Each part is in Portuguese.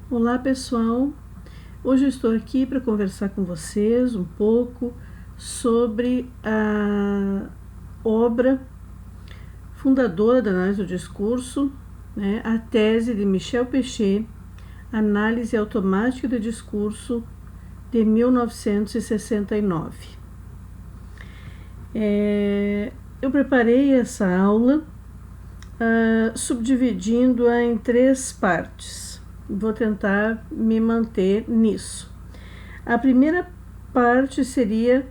Olá pessoal, hoje eu estou aqui para conversar com vocês um pouco sobre a obra fundadora da análise do discurso, a tese de Michel Pechet, Análise Automática do Discurso, de 1969. Eu preparei essa aula subdividindo-a em 3 partes. Vou tentar me manter nisso. A primeira parte seria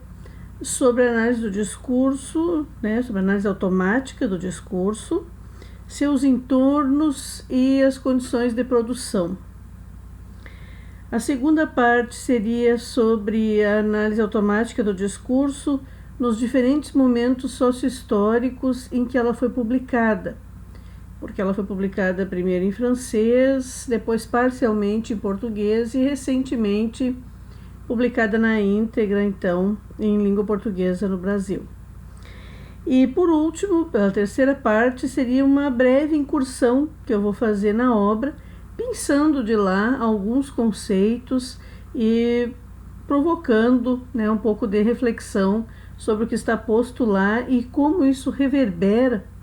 sobre a análise do discurso, sobre a análise automática do discurso, seus entornos e as condições de produção. A segunda parte seria sobre a análise automática do discurso nos diferentes momentos socio-históricos em que ela foi publicada, porque ela foi publicada primeiro em francês, depois parcialmente em português e recentemente publicada na íntegra, então, em língua portuguesa no Brasil. E por último, a terceira parte seria uma breve incursão que eu vou fazer na obra, pensando de lá alguns conceitos e provocando um pouco de reflexão sobre o que está posto lá e como isso reverbera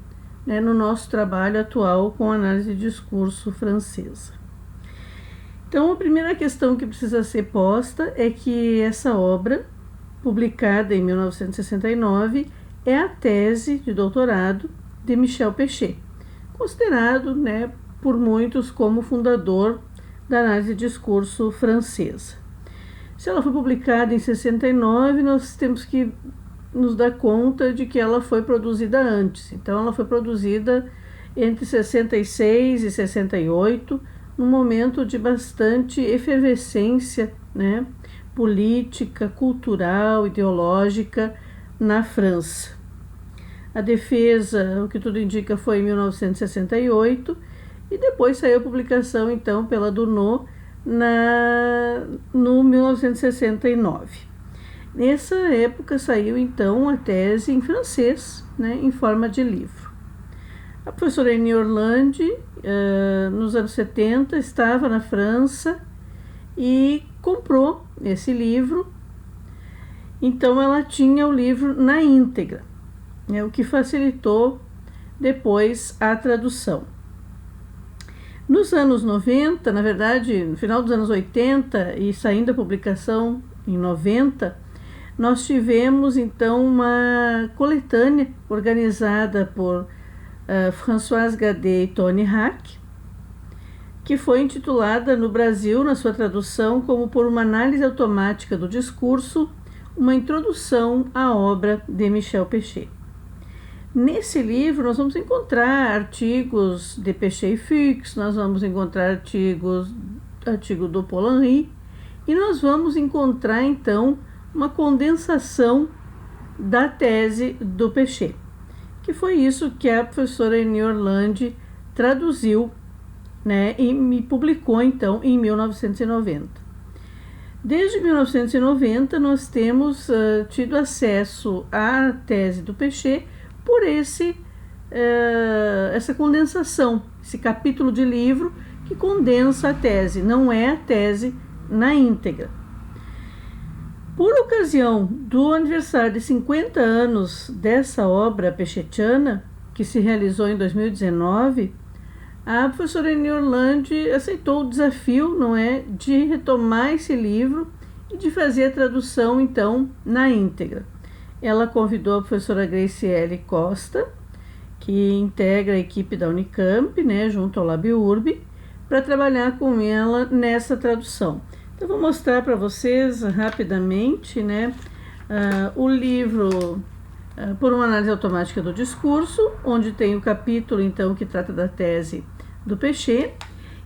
no nosso trabalho atual com análise de discurso francesa. Então, a primeira questão que precisa ser posta é que essa obra, publicada em 1969, é a tese de doutorado de Michel Pechet, considerado por muitos como fundador da análise de discurso francesa. Se ela foi publicada em 69, nós temos que nos dá conta de que ela foi produzida antes. Então, ela foi produzida entre 66 e 68, num momento de bastante efervescência política, cultural, ideológica na França. A defesa, o que tudo indica, foi em 1968 e depois saiu a publicação, então, pela Dunod no 1969. Nessa época saiu então a tese em francês, em forma de livro. A professora Annie Orlandi, nos anos 70, estava na França e comprou esse livro. Então ela tinha o livro na íntegra, o que facilitou depois a tradução. Nos anos 90, na verdade, no final dos anos 80 e saindo a publicação em 90, nós tivemos então uma coletânea organizada por Françoise Gadet e Tony Hack, que foi intitulada no Brasil, na sua tradução, como Por uma análise automática do discurso, uma introdução à obra de Michel Pechet. Nesse livro nós vamos encontrar artigos de Pechet e Fuchs, nós vamos encontrar artigo do Paul Henry, e nós vamos encontrar então uma condensação da tese do Pechet, que foi isso que a professora Annie Orlandi traduziu e me publicou então em 1990. Desde 1990 nós temos tido acesso à tese do Pechet por essa condensação, esse capítulo de livro que condensa a tese, não é a tese na íntegra. Por ocasião do aniversário de 50 anos dessa obra pechetiana, que se realizou em 2019, a professora Annie Orlandi aceitou o desafio, de retomar esse livro e de fazer a tradução, então, na íntegra. Ela convidou a professora Graciele Costa, que integra a equipe da Unicamp, junto ao LabUrb, para trabalhar com ela nessa tradução. Então, vou mostrar para vocês rapidamente o livro Por uma análise automática do discurso, onde tem o capítulo então que trata da tese do Pechet,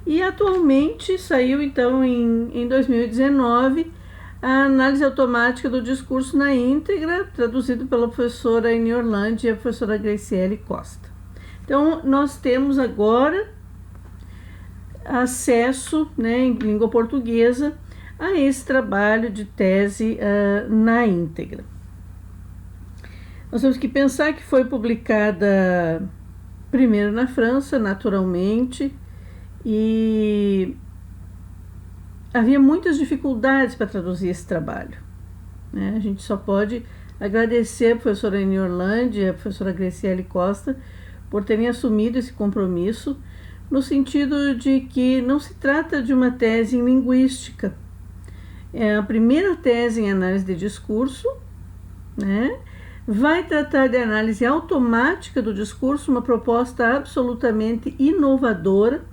e atualmente saiu então em 2019 a análise automática do discurso na íntegra, traduzido pela professora Annie Orlandi e a professora Graciele Costa. Então, nós temos agora acesso em língua portuguesa a esse trabalho de tese na íntegra. Nós temos que pensar que foi publicada primeiro na França, naturalmente, e havia muitas dificuldades para traduzir esse trabalho, né? A gente só pode agradecer a professora Eni Orlandi e a professora Graciele Costa por terem assumido esse compromisso, no sentido de que não se trata de uma tese em linguística. É a primeira tese em análise de discurso, né? Vai tratar de análise automática do discurso, uma proposta absolutamente inovadora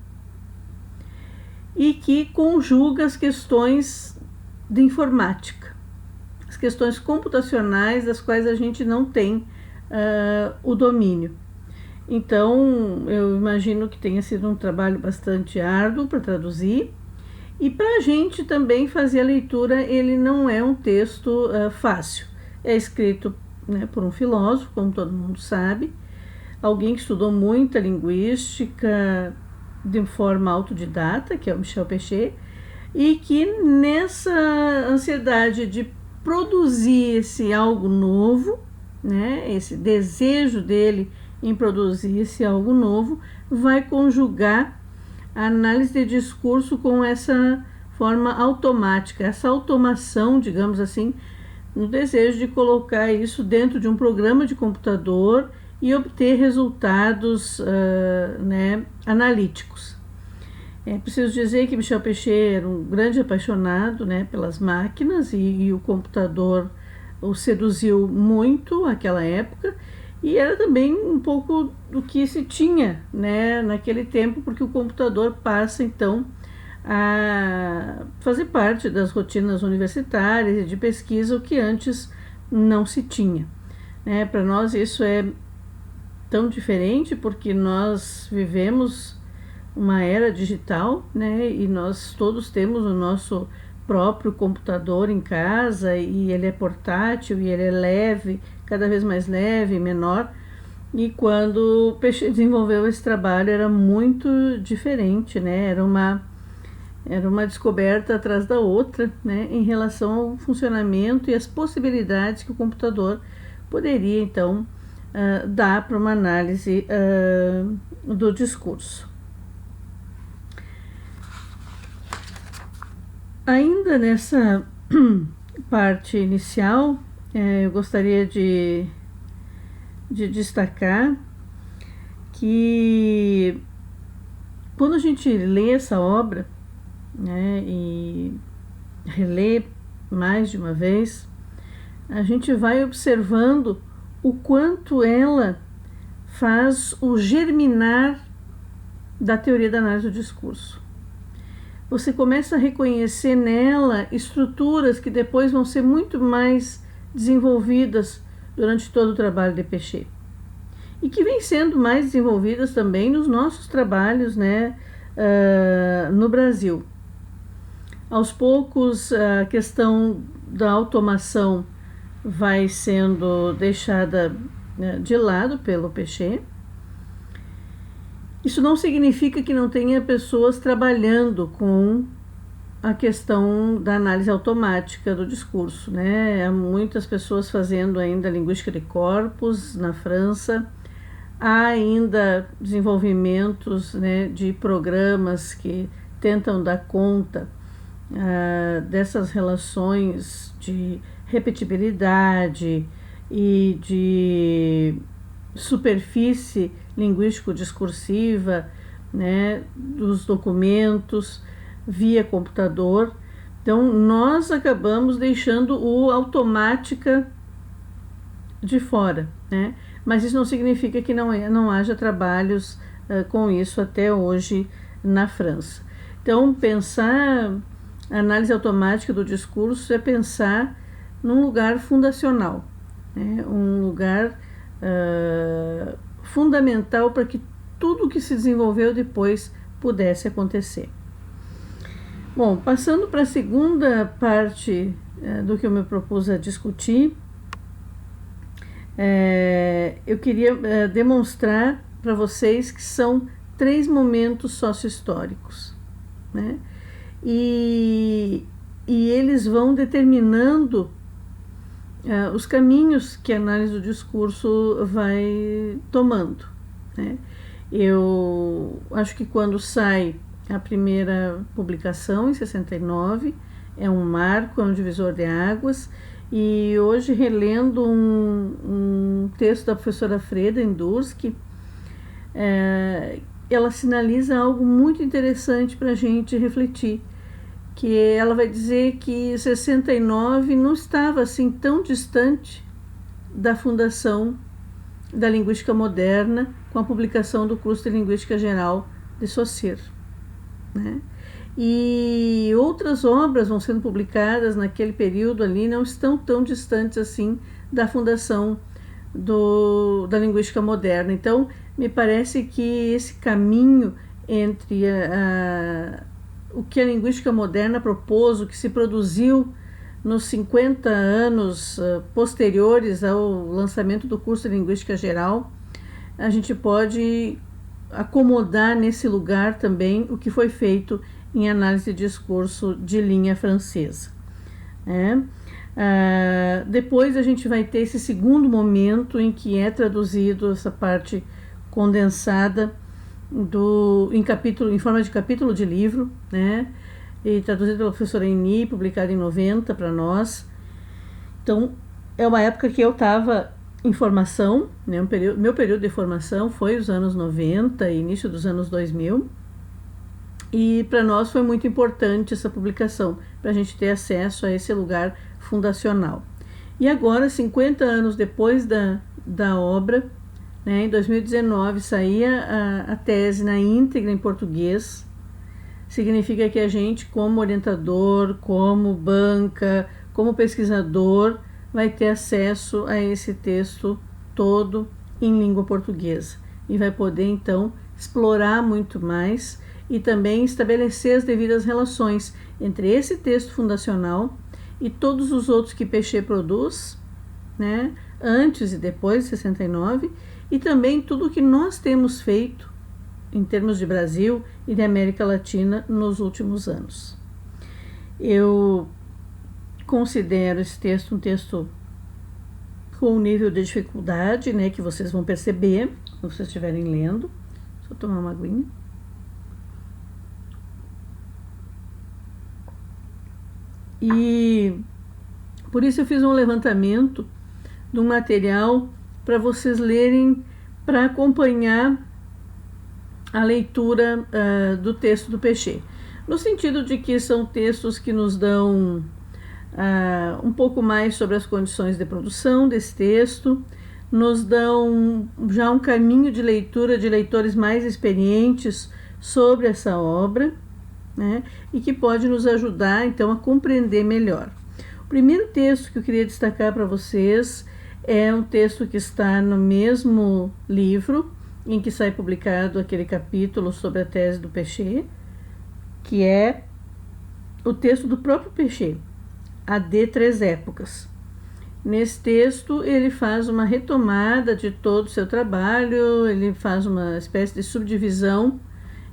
e que conjuga as questões de informática, as questões computacionais das quais a gente não tem o domínio. Então, eu imagino que tenha sido um trabalho bastante árduo para traduzir, e para a gente também fazer a leitura. Ele não é um texto fácil. É escrito, né, por um filósofo, como todo mundo sabe, alguém que estudou muita linguística de forma autodidata, que é o Michel Pechet, e que nessa ansiedade de produzir esse algo novo, né, esse desejo dele em produzir esse algo novo, vai conjugar a análise de discurso com essa forma automática, essa automação, digamos assim, no desejo de colocar isso dentro de um programa de computador e obter resultados né, analíticos. É preciso dizer que Michel Pechet era um grande apaixonado, né, pelas máquinas, e o computador o seduziu muito naquela época, e era também um pouco do que se tinha, né, naquele tempo, porque o computador passa então a fazer parte das rotinas universitárias e de pesquisa, o que antes não se tinha, né? Para nós isso é tão diferente porque nós vivemos uma era digital, né? E nós todos temos o nosso próprio computador em casa, e ele é portátil e ele é leve, cada vez mais leve, menor. E quando o Pechet desenvolveu esse trabalho era muito diferente, né? Era uma descoberta atrás da outra, né, em relação ao funcionamento e as possibilidades que o computador poderia então dar para uma análise do discurso. Ainda nessa parte inicial, eu gostaria de destacar que quando a gente lê essa obra, né, e relê mais de uma vez, a gente vai observando o quanto ela faz o germinar da teoria da análise do discurso. Você começa a reconhecer nela estruturas que depois vão ser muito mais desenvolvidas durante todo o trabalho de Pechet, e que vem sendo mais desenvolvidas também nos nossos trabalhos, né, no Brasil. Aos poucos, a questão da automação vai sendo deixada, né, de lado pelo Pechet. Isso não significa que não tenha pessoas trabalhando com a questão da análise automática do discurso, né? Há muitas pessoas fazendo ainda linguística de corpos na França. Há ainda desenvolvimentos, né, de programas que tentam dar conta dessas relações de repetibilidade e de superfície linguístico-discursiva, né, dos documentos via computador. Então, nós acabamos deixando o automática de fora, né? Mas isso não significa que não haja trabalhos com isso até hoje na França. Então, pensar a análise automática do discurso é pensar num lugar fundacional, né? Um lugar fundamental para que tudo que se desenvolveu depois pudesse acontecer. Bom, passando para a segunda parte do que eu me propus a discutir, eu queria demonstrar para vocês que são 3 momentos sócio-históricos, né? E eles vão determinando os caminhos que a análise do discurso vai tomando, né? Eu acho que quando sai a primeira publicação em 69, é um marco, é um divisor de águas, e hoje relendo um texto da professora Freda Endurski, ela sinaliza algo muito interessante para a gente refletir, que ela vai dizer que 69 não estava assim tão distante da fundação da linguística moderna com a publicação do curso de Linguística Geral de Saussure, né? E outras obras vão sendo publicadas naquele período ali, não estão tão distantes assim da fundação da linguística moderna. Então, me parece que esse caminho entre o que a linguística moderna propôs, o que se produziu nos 50 anos posteriores ao lançamento do curso de Linguística Geral, a gente pode acomodar nesse lugar também o que foi feito em análise de discurso de linha francesa. Depois a gente vai ter esse segundo momento em que é traduzido essa parte condensada em forma de capítulo de livro, né? E traduzido pela professora Eni, publicado em 90 para nós. Então, é uma época que eu estava em formação, né? Meu período de formação foi os anos 90 e início dos anos 2000, e para nós foi muito importante essa publicação, para a gente ter acesso a esse lugar fundacional. E agora, 50 anos depois da obra, né, em 2019 saía a tese na íntegra em português. Significa que a gente, como orientador, como banca, como pesquisador, vai ter acesso a esse texto todo em língua portuguesa e vai poder então explorar muito mais e também estabelecer as devidas relações entre esse texto fundacional e todos os outros que Pechet produz, né, antes e depois de 69, e também tudo o que nós temos feito em termos de Brasil e de América Latina nos últimos anos. Eu considero esse texto um texto com um nível de dificuldade, né, que vocês vão perceber quando vocês estiverem lendo. Deixa eu tomar uma aguinha. E por isso eu fiz um levantamento de um material para vocês lerem, para acompanhar a leitura do texto do Pechet, no sentido de que são textos que nos dão um pouco mais sobre as condições de produção desse texto, nos dão já um caminho de leitura de leitores mais experientes sobre essa obra, né, e que pode nos ajudar então a compreender melhor. O primeiro texto que eu queria destacar para vocês é um texto que está no mesmo livro em que sai publicado aquele capítulo sobre a tese do Pechet, que é o texto do próprio Pechet, AD Três Épocas. Nesse texto ele faz uma retomada de todo o seu trabalho, ele faz uma espécie de subdivisão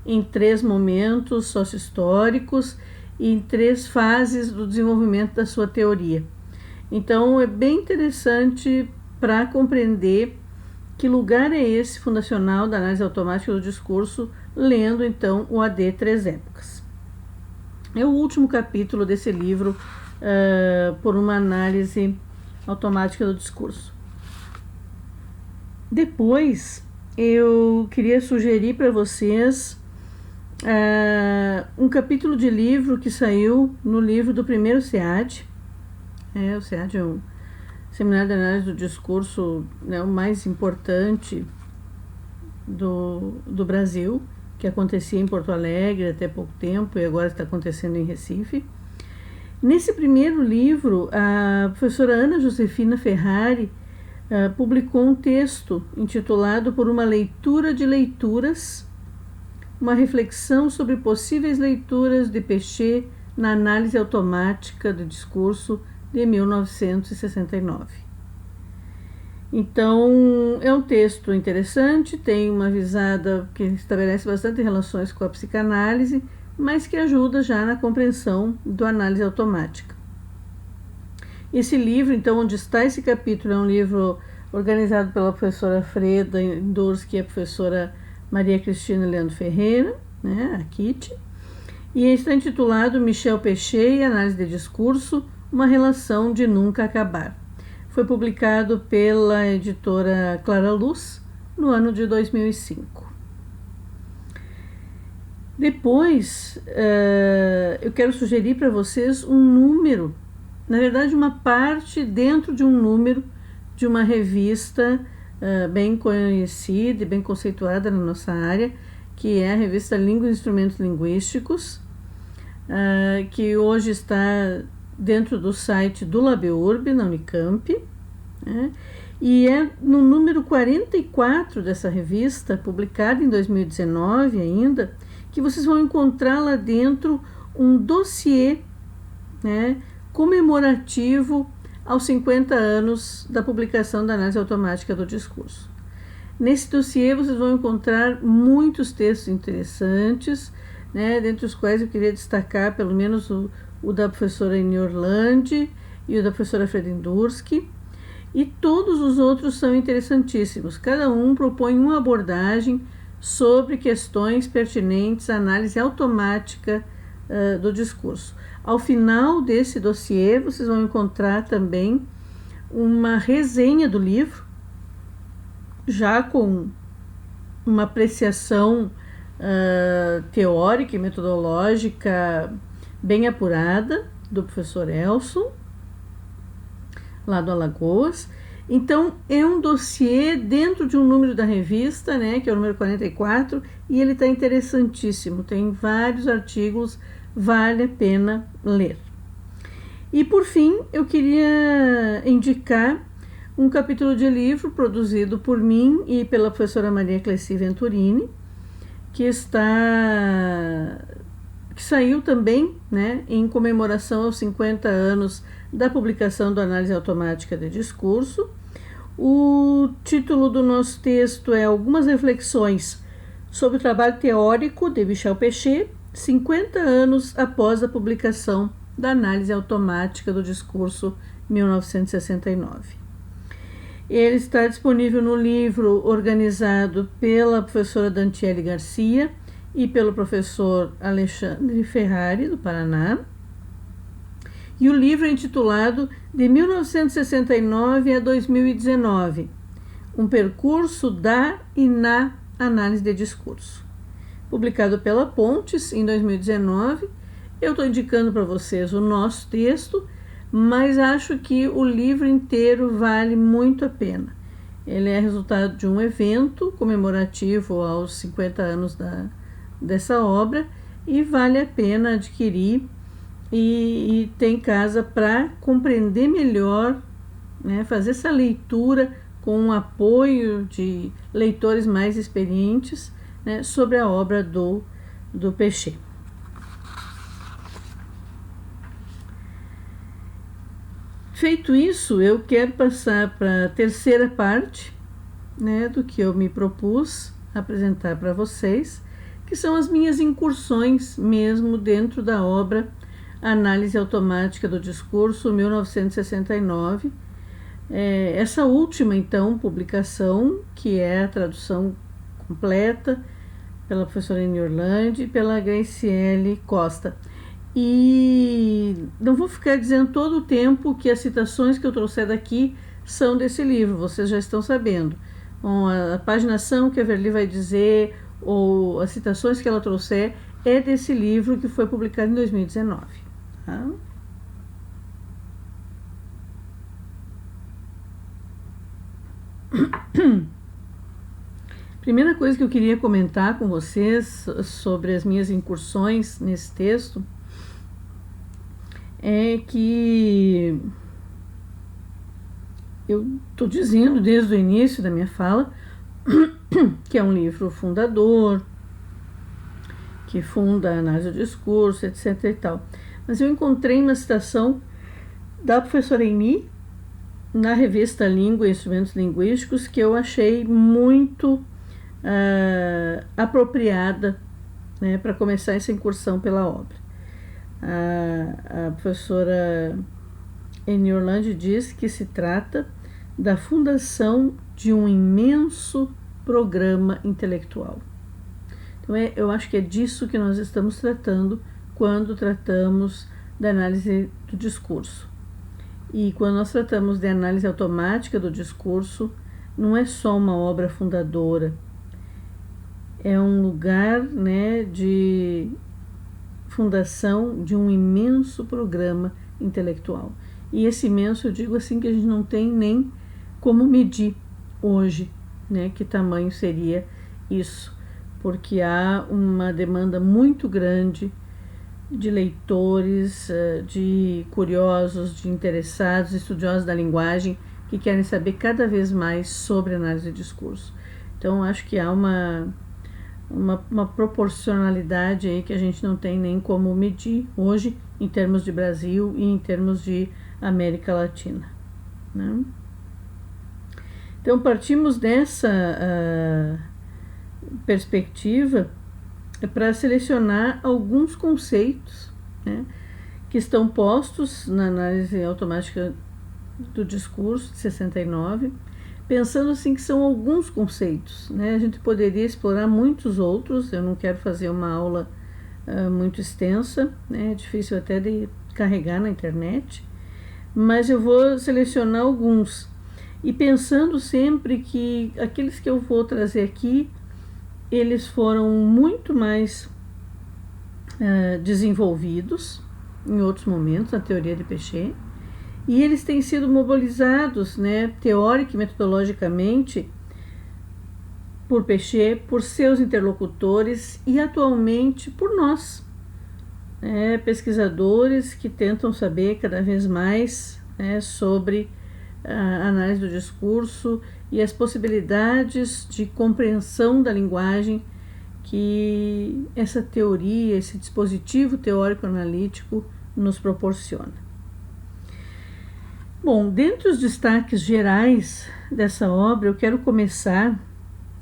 em 3 momentos sócio-históricos e em 3 fases do desenvolvimento da sua teoria. Então é bem interessante para compreender que lugar é esse fundacional da análise automática do discurso, lendo então o AD Três Épocas. É o último capítulo desse livro, por uma análise automática do discurso. Depois, eu queria sugerir para vocês um capítulo de livro que saiu no livro do primeiro SEAD. O SEAD é um seminário de análise do discurso, né, o mais importante do Brasil, que acontecia em Porto Alegre até pouco tempo e agora está acontecendo em Recife. Nesse primeiro livro, a professora Ana Josefina Ferrari publicou um texto intitulado Por uma leitura de leituras, uma reflexão sobre possíveis leituras de Pechet na análise automática do discurso de 1969. Então, é um texto interessante, tem uma visada que estabelece bastante relações com a psicanálise, mas que ajuda já na compreensão do análise automática. Esse livro, então, onde está esse capítulo, é um livro organizado pela professora Freda Endurski e a professora Maria Cristina Leandro Ferreira, né, a Kitty, e está intitulado Michel Pechet e Análise de Discurso, uma relação de nunca acabar. Foi publicado pela editora Clara Luz no ano de 2005. Depois, eu quero sugerir para vocês um número, na verdade uma parte dentro de um número de uma revista bem conhecida e bem conceituada na nossa área, que é a revista Língua e Instrumentos Linguísticos, que hoje está dentro do site do LabEurb, na Unicamp, né? E é no número 44 dessa revista, publicada em 2019 ainda, que vocês vão encontrar lá dentro um dossiê, né, comemorativo aos 50 anos da publicação da análise automática do discurso. Nesse dossiê vocês vão encontrar muitos textos interessantes, né, dentre os quais eu queria destacar pelo menos o da professora Eni Orlandi e o da professora Fredendursky, e todos os outros são interessantíssimos. Cada um propõe uma abordagem sobre questões pertinentes à análise automática do discurso. Ao final desse dossiê, vocês vão encontrar também uma resenha do livro, já com uma apreciação teórica e metodológica bem apurada do professor Elson, lá do Alagoas. Então, é um dossiê dentro de um número da revista, né, que é o número 44, e ele está interessantíssimo, tem vários artigos, vale a pena ler. E, por fim, eu queria indicar um capítulo de livro produzido por mim e pela professora Maria Cleci Venturini, que saiu também, né, em comemoração aos 50 anos da publicação da Análise Automática de Discurso. O título do nosso texto é Algumas reflexões sobre o trabalho teórico de Michel Pechet, 50 anos após a publicação da Análise Automática do Discurso, 1969. Ele está disponível no livro organizado pela professora Dantiele Garcia e pelo professor Alexandre Ferrari, do Paraná. E o livro é intitulado De 1969 a 2019, um percurso da e na análise de discurso. Publicado pela Pontes em 2019, eu estou indicando para vocês o nosso texto, mas acho que o livro inteiro vale muito a pena. Ele é resultado de um evento comemorativo aos 50 anos dessa obra e vale a pena adquirir e ter em casa para compreender melhor, né, fazer essa leitura com o apoio de leitores mais experientes, né, sobre a obra do Pechet. Feito isso, eu quero passar para a terceira parte, né, do que eu me propus apresentar para vocês, que são as minhas incursões mesmo dentro da obra Análise Automática do Discurso, 1969. Essa última, então, publicação, que é a tradução completa pela professora Eni Orlandi e pela Graciele Costa. E não vou ficar dizendo todo o tempo que as citações que eu trouxer daqui são desse livro, vocês já estão sabendo. Bom, a paginação que a Verli vai dizer, ou as citações que ela trouxer, é desse livro que foi publicado em 2019. Tá? Primeira coisa que eu queria comentar com vocês sobre as minhas incursões nesse texto é que eu estou dizendo desde o início da minha fala que é um livro fundador, que funda a análise do discurso, etc. e tal. Mas eu encontrei uma citação da professora Eni na revista Língua e Instrumentos Linguísticos que eu achei muito apropriada, né, para começar essa incursão pela obra. A professora Eni Orlandi diz que se trata da fundação de um imenso programa intelectual. Então, eu acho que é disso que nós estamos tratando quando tratamos da análise do discurso. E quando nós tratamos de análise automática do discurso, não é só uma obra fundadora, é um lugar, né, de fundação de um imenso programa intelectual. E esse imenso, eu digo assim, que a gente não tem nem como medir hoje, né, que tamanho seria isso, porque há uma demanda muito grande de leitores, de curiosos, de interessados, estudiosos da linguagem, que querem saber cada vez mais sobre análise de discurso. Então, acho que há uma proporcionalidade aí que a gente não tem nem como medir hoje, em termos de Brasil e em termos de América Latina, né? Então, partimos dessa perspectiva para selecionar alguns conceitos, né, que estão postos na análise automática do discurso de 69, pensando assim que são alguns conceitos, né? A gente poderia explorar muitos outros, eu não quero fazer uma aula muito extensa, né? É difícil até de carregar na internet, mas eu vou selecionar alguns, e pensando sempre que aqueles que eu vou trazer aqui, eles foram muito mais desenvolvidos em outros momentos na teoria de Péchet, e eles têm sido mobilizados, né, teórica e metodologicamente, por Péchet, por seus interlocutores e atualmente por nós, pesquisadores que tentam saber cada vez mais, né, sobre a análise do discurso e as possibilidades de compreensão da linguagem que essa teoria, esse dispositivo teórico-analítico nos proporciona. Bom, dentre os destaques gerais dessa obra, eu quero começar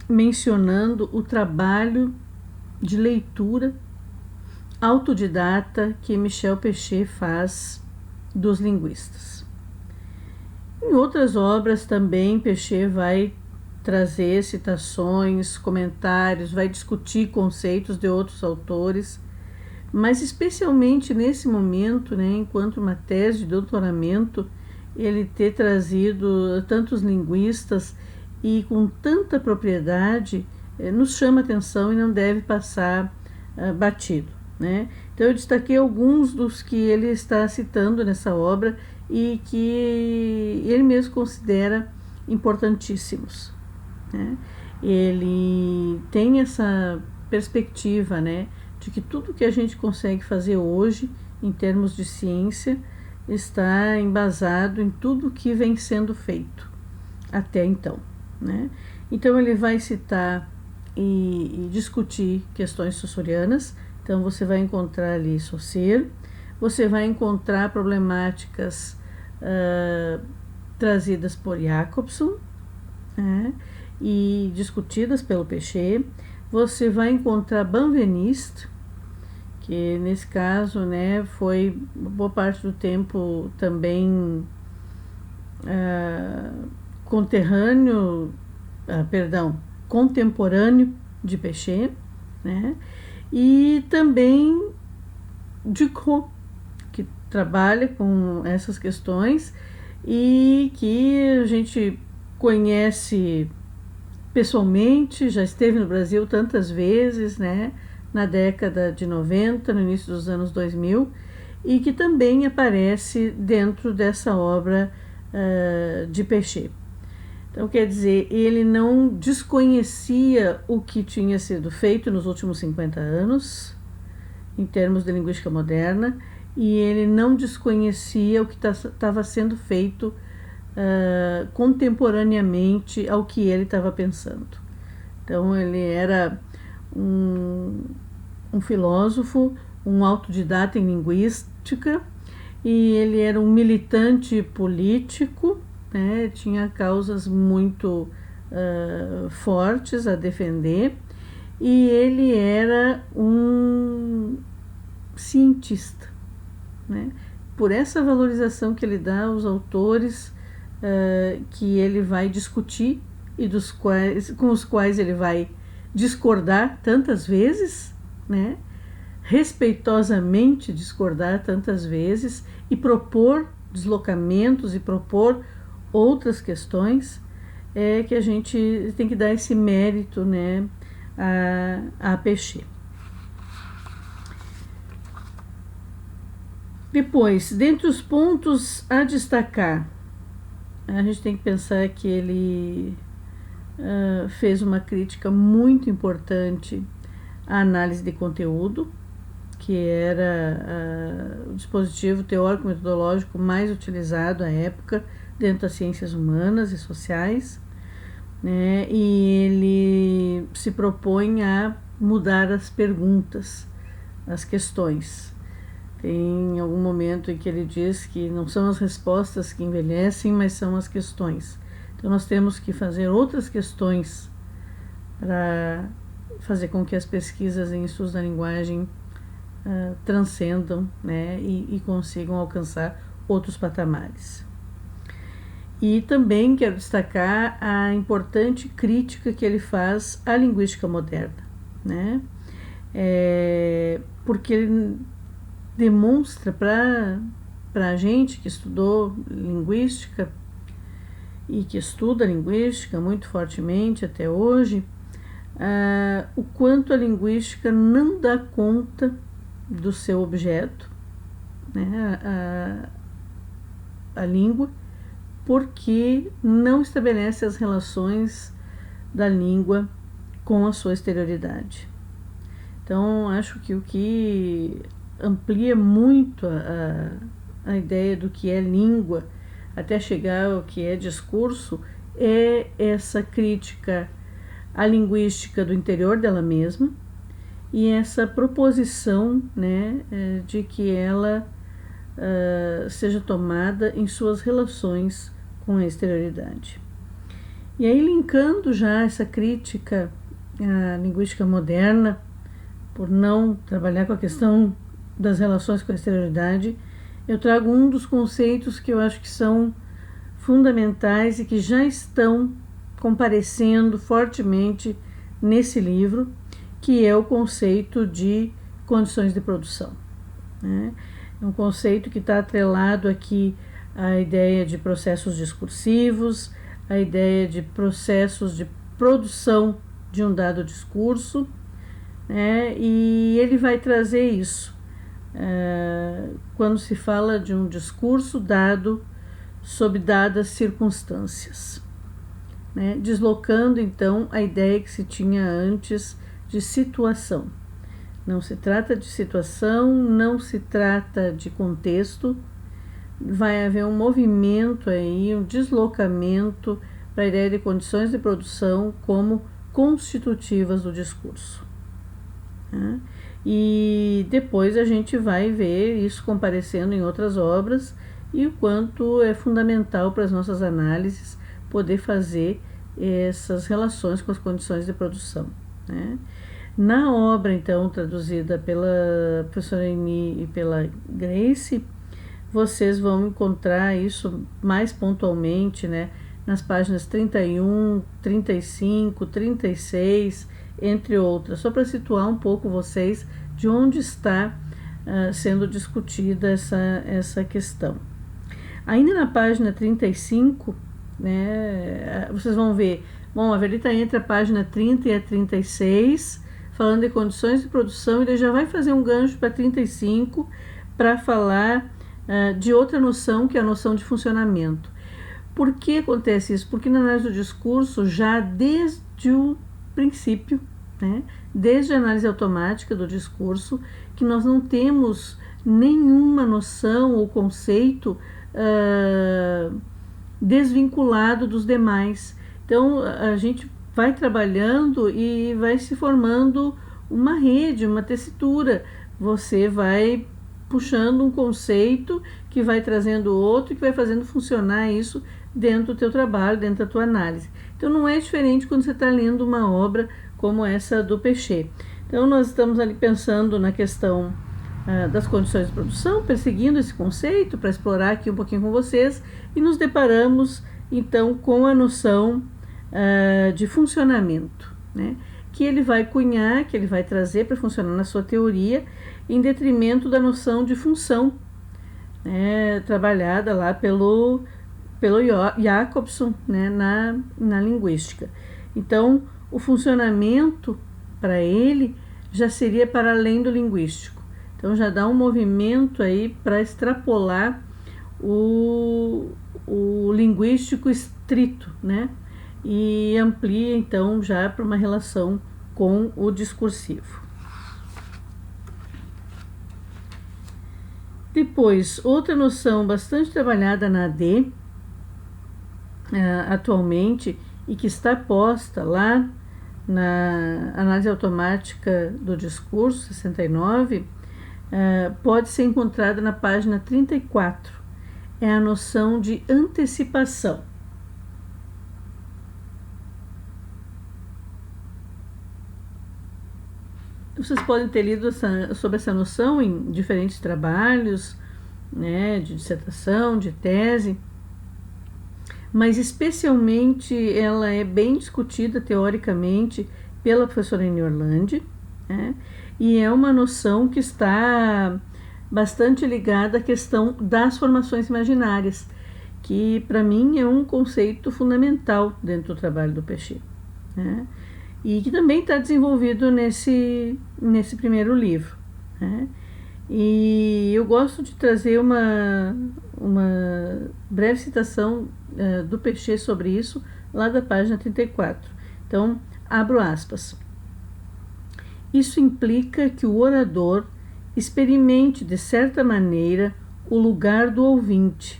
mencionando o trabalho de leitura autodidata que Michel Péchet faz dos linguistas. Em outras obras também Péchet vai trazer citações, comentários, vai discutir conceitos de outros autores, mas especialmente nesse momento, né, enquanto uma tese de doutoramento, ele ter trazido tantos linguistas e com tanta propriedade nos chama atenção e não deve passar batido, né? Então eu destaquei alguns dos que ele está citando nessa obra e que ele mesmo considera importantíssimos, né? Ele tem essa perspectiva, né, de que tudo que a gente consegue fazer hoje em termos de ciência está embasado em tudo que vem sendo feito até então, né? Então ele vai citar e discutir questões saussurianas. Então você vai encontrar ali Saussure, você vai encontrar problemáticas trazidas por Jacobson, né, e discutidas pelo Péchet. Você vai encontrar Benveniste, que nesse caso, né, foi boa parte do tempo também contemporâneo de Péchet, né, e também Ducrot, que trabalha com essas questões e que a gente conhece pessoalmente, já esteve no Brasil tantas vezes, né, na década de 90, no início dos anos 2000, e que também aparece dentro dessa obra de Péchet. Então, quer dizer, ele não desconhecia o que tinha sido feito nos últimos 50 anos, em termos de linguística moderna, e ele não desconhecia o que estava sendo feito contemporaneamente ao que ele estava pensando. Então, ele era um filósofo, um autodidata em linguística, e ele era um militante político, né? Tinha causas muito fortes a defender, e ele era um cientista, né? Por essa valorização que ele dá aos autores que ele vai discutir e com os quais ele vai discordar tantas vezes, né? Respeitosamente discordar tantas vezes e propor deslocamentos e propor outras questões, é que a gente tem que dar esse mérito, né, a Peixe. Depois, dentre os pontos a destacar, a gente tem que pensar que ele fez uma crítica muito importante à análise de conteúdo, que era o dispositivo teórico-metodológico mais utilizado à época dentro das ciências humanas e sociais, né? E ele se propõe a mudar as perguntas, as questões. Tem algum momento em que ele diz que não são as respostas que envelhecem, mas são as questões. Então nós temos que fazer outras questões para fazer com que as pesquisas em estudos da linguagem transcendam, né, e consigam alcançar outros patamares. E também quero destacar a importante crítica que ele faz à linguística moderna, né, porque ele demonstra para a gente que estudou linguística e que estuda linguística muito fortemente até hoje, o quanto a linguística não dá conta do seu objeto, né, a língua, porque não estabelece as relações da língua com a sua exterioridade. Então, acho que o que amplia muito a ideia do que é língua, até chegar ao que é discurso, é essa crítica à linguística do interior dela mesma e essa proposição, né, de que ela seja tomada em suas relações com a exterioridade. E aí, linkando já essa crítica à linguística moderna, por não trabalhar com a questão das relações com a exterioridade, eu trago um dos conceitos que eu acho que são fundamentais e que já estão comparecendo fortemente nesse livro, que é o conceito de condições de produção, né? É um conceito que está atrelado aqui à ideia de processos discursivos, à ideia de processos de produção de um dado discurso, né? E ele vai trazer isso quando se fala de um discurso dado sob dadas circunstâncias, né? Deslocando então a ideia que se tinha antes de situação. Não se trata de situação, não se trata de contexto, vai haver um movimento aí, um deslocamento para a ideia de condições de produção como constitutivas do discurso, né? E depois a gente vai ver isso comparecendo em outras obras e o quanto é fundamental para as nossas análises poder fazer essas relações com as condições de produção, né? Na obra, então, traduzida pela professora Eni e pela Grace, vocês vão encontrar isso mais pontualmente, né, nas páginas 31, 35, 36, entre outras, só para situar um pouco vocês de onde está sendo discutida essa questão. Ainda na página 35, né, vocês vão ver, bom, a Verita entre a página 30 e a 36, falando de condições de produção, e ele já vai fazer um gancho para 35 para falar de outra noção, que é a noção de funcionamento. Por que acontece isso? Porque na análise do discurso, já desde o princípio, né, desde a análise automática do discurso, que nós não temos nenhuma noção ou conceito desvinculado dos demais. Então, a gente vai trabalhando e vai se formando uma rede, uma tessitura. Você vai puxando um conceito que vai trazendo outro, que vai fazendo funcionar isso dentro do teu trabalho, dentro da tua análise. Então não é diferente quando você está lendo uma obra como essa do Peixe. Então nós estamos ali pensando na questão das condições de produção, perseguindo esse conceito para explorar aqui um pouquinho com vocês, e nos deparamos então com a noção de funcionamento, né? que ele vai cunhar, que ele vai trazer para funcionar na sua teoria, em detrimento da noção de função, né, trabalhada lá pelo Jacobson, né, na linguística. Então, o funcionamento para ele já seria para além do linguístico. Então, já dá um movimento aí para extrapolar o linguístico estrito, né? E amplia, então, já para uma relação com o discursivo. Depois, outra noção bastante trabalhada na AD, atualmente, e que está posta lá na análise automática do discurso, 69, pode ser encontrada na página 34. É a noção de antecipação. Vocês podem ter lido sobre essa noção em diferentes trabalhos, né, de dissertação, de tese, mas especialmente ela é bem discutida teoricamente pela professora Eni Orlandi, né, e é uma noção que está bastante ligada à questão das formações imaginárias, que para mim é um conceito fundamental dentro do trabalho do Péchet, né, e que também está desenvolvido nesse primeiro livro, né. E eu gosto de trazer uma breve citação do Péchet sobre isso, lá da página 34. Então, abro aspas. Isso implica que o orador experimente, de certa maneira, o lugar do ouvinte,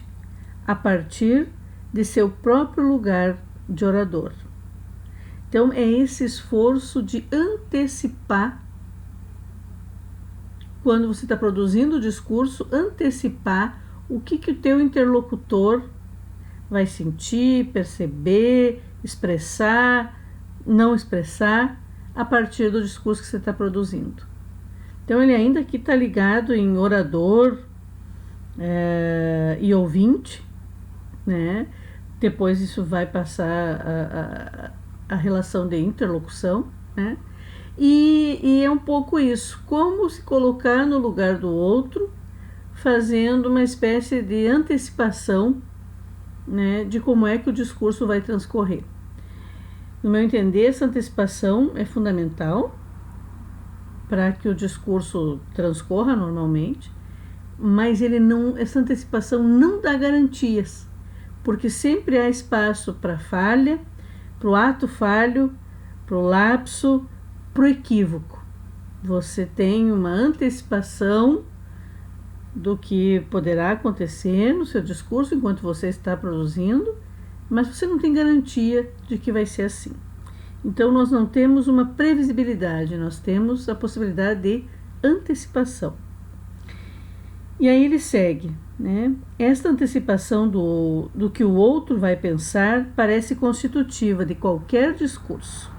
a partir de seu próprio lugar de orador. Então, é esse esforço de antecipar, quando você está produzindo o discurso, antecipar o que o teu interlocutor vai sentir, perceber, expressar, não expressar, a partir do discurso que você está produzindo. Então, ele ainda aqui está ligado em orador e ouvinte, né? Depois isso vai passar a relação de interlocução, né? E é um pouco isso, como se colocar no lugar do outro, fazendo uma espécie de antecipação, né, de como é que o discurso vai transcorrer. No meu entender, essa antecipação é fundamental para que o discurso transcorra normalmente, mas essa antecipação não dá garantias, porque sempre há espaço para falha, para o ato falho, para o lapso, para o equívoco. Você tem uma antecipação do que poderá acontecer no seu discurso enquanto você está produzindo, mas você não tem garantia de que vai ser assim. Então, nós não temos uma previsibilidade, nós temos a possibilidade de antecipação. E aí ele segue, né? Esta antecipação do que o outro vai pensar parece constitutiva de qualquer discurso.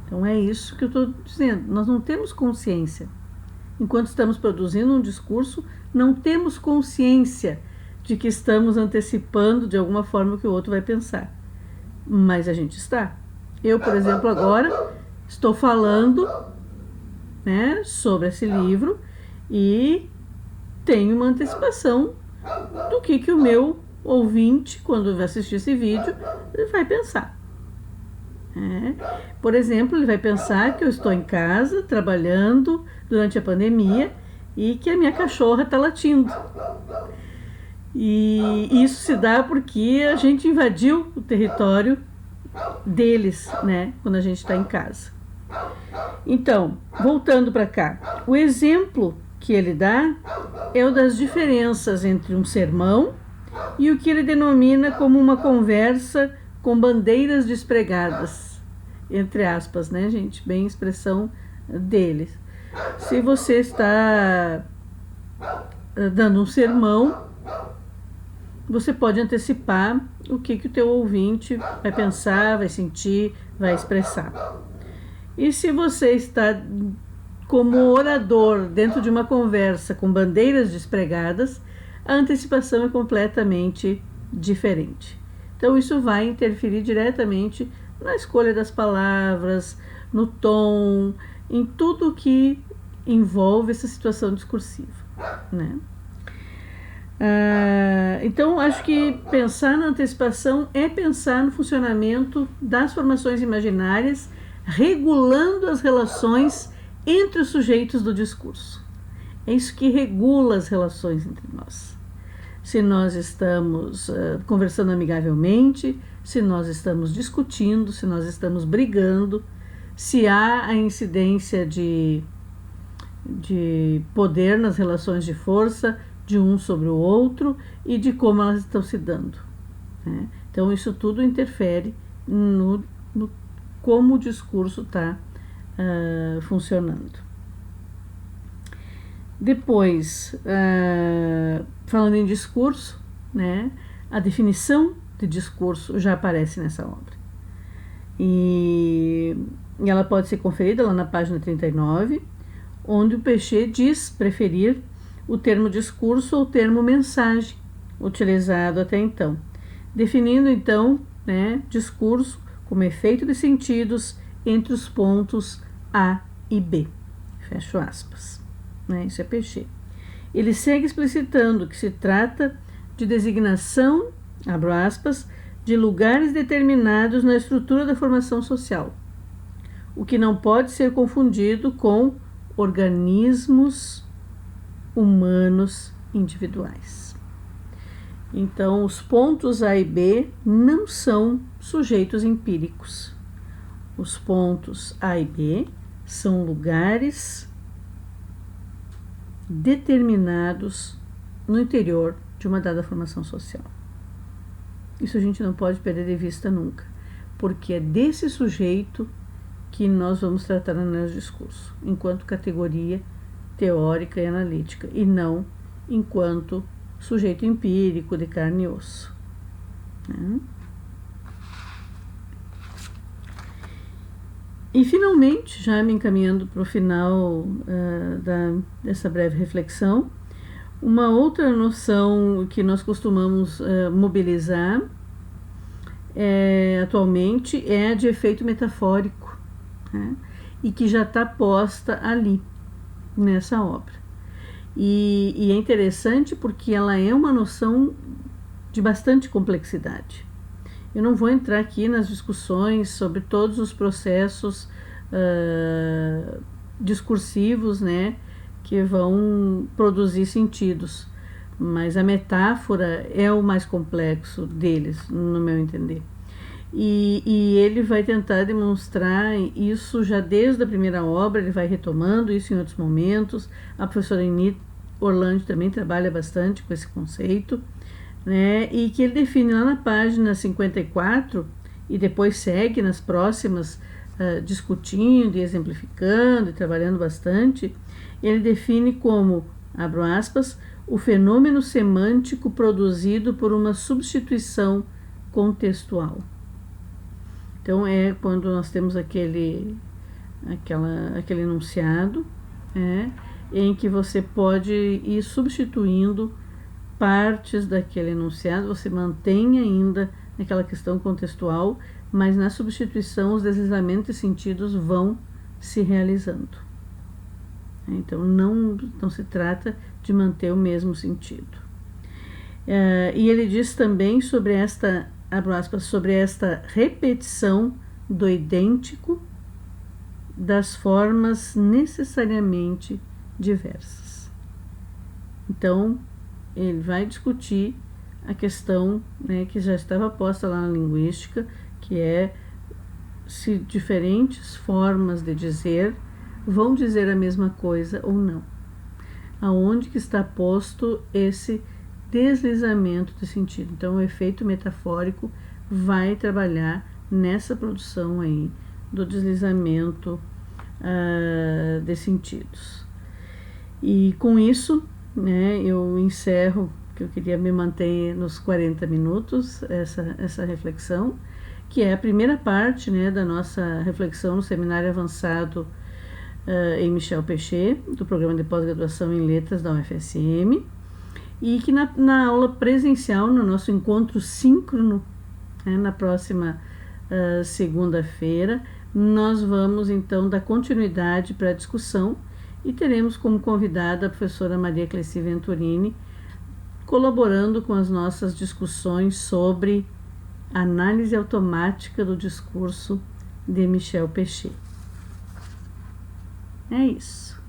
Então, é isso que eu estou dizendo. Nós não temos consciência. Enquanto estamos produzindo um discurso, não temos consciência de que estamos antecipando de alguma forma o que o outro vai pensar. Mas a gente está. Eu, por exemplo, agora estou falando, né, sobre esse livro e tenho uma antecipação do que o meu ouvinte, quando vai assistir esse vídeo, vai pensar. Por exemplo, ele vai pensar que eu estou em casa, trabalhando durante a pandemia e que a minha cachorra está latindo. E isso se dá porque a gente invadiu o território deles, né, quando a gente está em casa. Então, voltando para cá, o exemplo que ele dá é o das diferenças entre um sermão e o que ele denomina como uma conversa com bandeiras despregadas, entre aspas, né, gente? Bem a expressão deles. Se você está dando um sermão, você pode antecipar o que o teu ouvinte vai pensar, vai sentir, vai expressar. E se você está como orador dentro de uma conversa com bandeiras despregadas, a antecipação é completamente diferente. Então, isso vai interferir diretamente na escolha das palavras, no tom, em tudo que envolve essa situação discursiva, né? Então, acho que pensar na antecipação é pensar no funcionamento das formações imaginárias, regulando as relações entre os sujeitos do discurso. É isso que regula as relações entre nós. Se nós estamos conversando amigavelmente, se nós estamos discutindo, se nós estamos brigando, se há a incidência de poder nas relações de força de um sobre o outro e de como elas estão se dando, né? Então, isso tudo interfere no como o discurso está funcionando. Depois, falando em discurso, né, a definição de discurso já aparece nessa obra. E ela pode ser conferida lá na página 39, onde o Péchet diz preferir o termo discurso ou o termo mensagem, utilizado até então, definindo então, né, discurso como efeito de sentidos entre os pontos A e B. Fecho aspas. Né, isso é Péchet. Ele segue explicitando que se trata de designação, abro aspas, de lugares determinados na estrutura da formação social, o que não pode ser confundido com organismos humanos individuais. Então, os pontos A e B não são sujeitos empíricos. Os pontos A e B são lugares determinados no interior de uma dada formação social. Isso a gente não pode perder de vista nunca, porque é desse sujeito que nós vamos tratar no nosso discurso, enquanto categoria teórica e analítica, e não enquanto sujeito empírico de carne e osso. E, finalmente, já me encaminhando para o final dessa breve reflexão, uma outra noção que nós costumamos mobilizar atualmente é a de efeito metafórico, né? E que já está posta ali, nessa obra. E é interessante porque ela é uma noção de bastante complexidade. Eu não vou entrar aqui nas discussões sobre todos os processos discursivos, né, que vão produzir sentidos, mas a metáfora é o mais complexo deles, no meu entender. E ele vai tentar demonstrar isso já desde a primeira obra, ele vai retomando isso em outros momentos. A professora Enid Orlandi também trabalha bastante com esse conceito, né? E que ele define lá na página 54 e depois segue nas próximas, discutindo e exemplificando e trabalhando bastante. Ele define como, abro aspas, o fenômeno semântico produzido por uma substituição contextual. Então, é quando nós temos aquele enunciado, em que você pode ir substituindo partes daquele enunciado, você mantém ainda aquela questão contextual, mas na substituição os deslizamentos de sentidos vão se realizando. Então, não se trata de manter o mesmo sentido. E ele diz também sobre esta, abro aspas, sobre esta repetição do idêntico das formas necessariamente diversas. Então, ele vai discutir a questão, né, que já estava posta lá na linguística, que é se diferentes formas de dizer vão dizer a mesma coisa ou não. Aonde que está posto esse deslizamento de sentido? Então, o efeito metafórico vai trabalhar nessa produção aí do deslizamento de sentidos. E com isso, né, eu encerro, que eu queria me manter nos 40 minutos, essa reflexão, que é a primeira parte, né, da nossa reflexão no Seminário Avançado em Michel Péchet, do Programa de Pós-Graduação em Letras da UFSM, e que na aula presencial, no nosso encontro síncrono, né, na próxima segunda-feira, nós vamos então dar continuidade para a discussão e teremos como convidada a professora Maria Cleci Venturini, colaborando com as nossas discussões sobre análise automática do discurso de Michel Pechet. É isso.